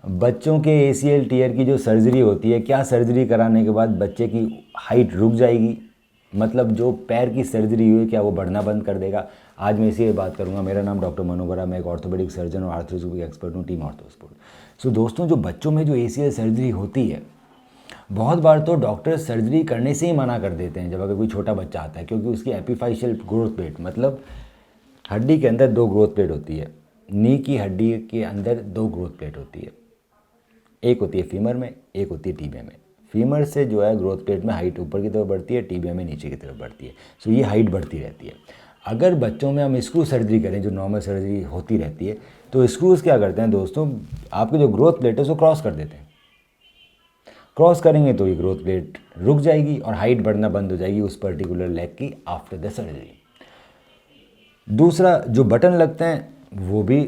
बच्चों के ACL tear की जो सर्जरी होती है, क्या सर्जरी कराने के बाद बच्चे की हाइट रुक जाएगी? मतलब जो पैर की सर्जरी हुई क्या वो बढ़ना बंद कर देगा? आज मैं इसी पे बात करूंगा। मेरा नाम डॉक्टर मनु बरा, मैं एक ऑर्थोपेडिक सर्जन और आर्थ्रोस्कोपिक एक्सपर्ट हूँ, टीम ऑर्थोस्पोर्ट। सो दोस्तों, जो बच्चों में जो एसीएल सर्जरी होती है, बहुत बार तो डॉक्टर सर्जरी करने से ही मना कर देते हैं जब अगर कोई छोटा बच्चा आता है, क्योंकि उसकी एपिफाइशियल ग्रोथ प्लेट, मतलब हड्डी के अंदर 2 ग्रोथ प्लेट होती है। नी की हड्डी के अंदर 2 ग्रोथ प्लेट होती है, एक होती है फीमर में, एक होती है टीबिया में। फीमर से जो है ग्रोथ प्लेट में हाइट ऊपर की तरफ बढ़ती है, टीबिया में नीचे की तरफ बढ़ती है। सो ये हाइट बढ़ती रहती है। अगर बच्चों में हम स्क्रू सर्जरी करें, जो नॉर्मल सर्जरी होती रहती है, तो स्क्रूज़ क्या करते हैं दोस्तों, आपकी जो ग्रोथ प्लेट है उसको क्रॉस कर देते हैं। क्रॉस करेंगे तो ये ग्रोथ प्लेट रुक जाएगी और हाइट बढ़ना बंद हो जाएगी उस पर्टिकुलर लेग की आफ्टर द सर्जरी। दूसरा, जो बटन लगते हैं वो भी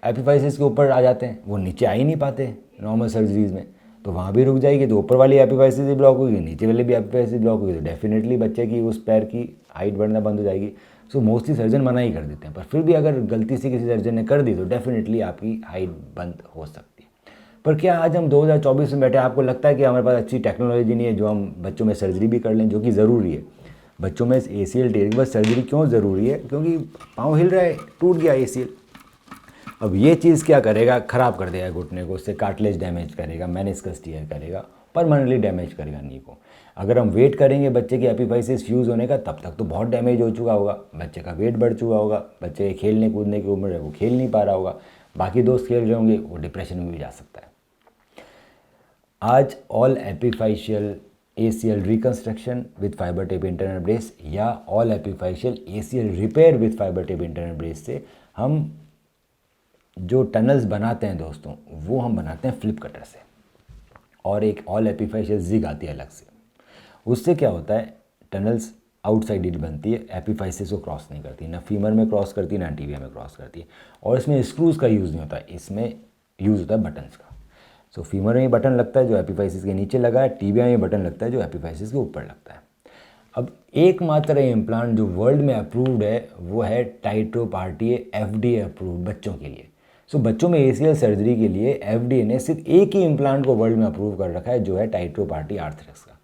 एपिफाइसिस के ऊपर आ जाते हैं, वो नीचे आ ही नहीं पाते नॉर्मल सर्जरीज में, तो वहाँ भी रुक जाएगी। तो ऊपर वाली एपिफाइसिस भी ब्लॉक होगी, नीचे वाली भी एपिफाइसिस ब्लॉक होगी, तो डेफिनेटली बच्चे की उस पैर की हाइट बढ़ना बंद हो जाएगी। सो मोस्टली सर्जन मना ही कर देते हैं, पर फिर भी अगर गलती से किसी सर्जन ने कर दी तो डेफिनेटली आपकी हाइट बंद हो सकती है। पर क्या आज हम 2024 में बैठे, आपको लगता है कि हमारे पास अच्छी टेक्नोलॉजी नहीं है जो हम बच्चों में सर्जरी भी कर लें, जो कि ज़रूरी है? बच्चों में एसीएल टीयर के बाद सर्जरी क्यों ज़रूरी है? क्योंकि पाँव हिल रहा है, टूट गया एसीएल। अब ये चीज़ क्या करेगा, ख़राब कर देगा घुटने को, उससे कार्टिलेज डैमेज करेगा, मेनिस्कस टीयर करेगा, परमानेंटली डैमेज करेगा नी को। अगर हम वेट करेंगे बच्चे की एपिफाइसिस फ्यूज़ होने का, तब तक तो बहुत डैमेज हो चुका होगा, बच्चे का वेट बढ़ चुका होगा, बच्चे के खेलने कूदने की उम्र है, वो खेल नहीं पा रहा होगा, बाकी दोस्त खेल रहे होंगे, वो डिप्रेशन में भी जा सकता है। आज all epiphyseal ACL reconstruction with fibre tape internal brace या all epiphyseal ACL repair with fibre tape internal brace से हम जो टनल्स बनाते हैं दोस्तों, वो हम बनाते हैं फ्लिप कटर से, और एक ऑल एपिफाइशियल जिग आती है अलग से। उससे क्या होता है, टनल्स आउटसाइड ही बनती है, एपिफाइसिस को क्रॉस नहीं करती, ना फीमर में क्रॉस करती है ना टीबिया में क्रॉस करती है, और इसमें स्क्रूज़ का यूज़ नहीं होता, इसमें यूज़ होता है बटन्स का। सो फीमर में ही बटन लगता है जो एपिफाइसिस के नीचे लगा है, टीबिया में बटन लगता है जो एपिफाइसिस के ऊपर लगता है। अब एकमात्र इम्प्लांट जो वर्ल्ड में अप्रूव्ड है वो है टाइट्रोप RTA, FDA अप्रूव्ड बच्चों के लिए। सो बच्चों में ACL सर्जरी के लिए FDA ने सिर्फ एक ही इम्प्लांट को वर्ल्ड में अप्रूव कर रखा है, जो है टाइट्रोप RTA आर्थरेक्स का।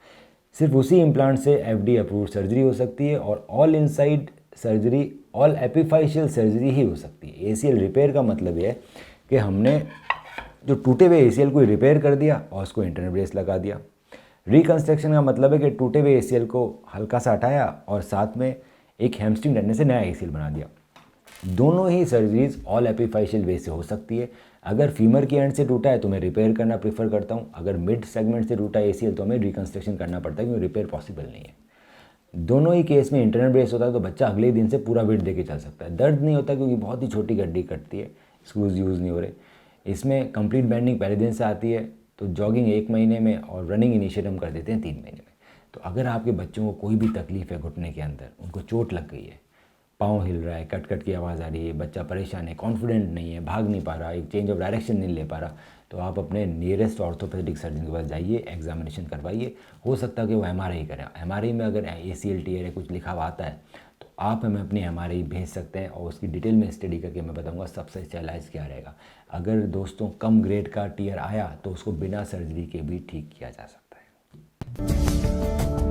सिर्फ उसी इम्प्लांट से FDA अप्रूव्ड सर्जरी हो सकती है, और all inside surgery, all epiphyseal surgery ही हो सकती है। ACL रिपेयर का मतलब ये है कि हमने जो टूटे हुए ACL को रिपेयर कर दिया और उसको इंटरनल ब्रेस लगा दिया। रिकंस्ट्रक्शन का मतलब है कि टूटे हुए ACL को हल्का सा हटाया और साथ में एक हैमस्ट्रिंग टेंडन से नया ACL बना दिया। दोनों ही सर्जरीज ऑल एपिफाइशियल वे से हो सकती है। अगर फीमर की एंड से टूटा है तो मैं रिपेयर करना प्रीफर करता हूँ, अगर मिड सेगमेंट से टूटा ACL तो हमें रिकंस्ट्रक्शन करना पड़ता है, क्योंकि रिपेयर पॉसिबल नहीं है। दोनों ही केस में इंटरनल ब्रेस होता है तो बच्चा अगले दिन से पूरा वेट दे के चल सकता है, दर्द नहीं होता क्योंकि बहुत ही छोटी हड्डी कटती है, स्क्रूज यूज़ नहीं हो रहे। इसमें कंप्लीट बेंडिंग पहले दिन से आती है, तो जॉगिंग 1 महीने में और रनिंग इनिशिएट हम कर देते हैं 3 महीने में। तो अगर आपके बच्चों को कोई भी तकलीफ़ है घुटने के अंदर, उनको चोट लग गई है, पाँव हिल रहा है, कट कट की आवाज़ आ रही है, बच्चा परेशान है, कॉन्फिडेंट नहीं है, भाग नहीं पा रहा, एक चेंज ऑफ डायरेक्शन नहीं ले पा रहा, तो आप अपने नियरेस्ट ऑर्थोपेडिक सर्जन के पास जाइए, एग्जामिनेशन करवाइए। हो सकता है कि वो MRI करें। MRI में अगर ACL टीयर है कुछ लिखा हुआ आता है तो आप हमें अपनी MRI भेज सकते हैं, और उसकी डिटेल में स्टडी करके मैं बताऊंगा सबसे अच्छा इलाज क्या रहेगा। अगर दोस्तों कम ग्रेड का टीयर आया तो उसको बिना सर्जरी के भी ठीक किया जा सकता है।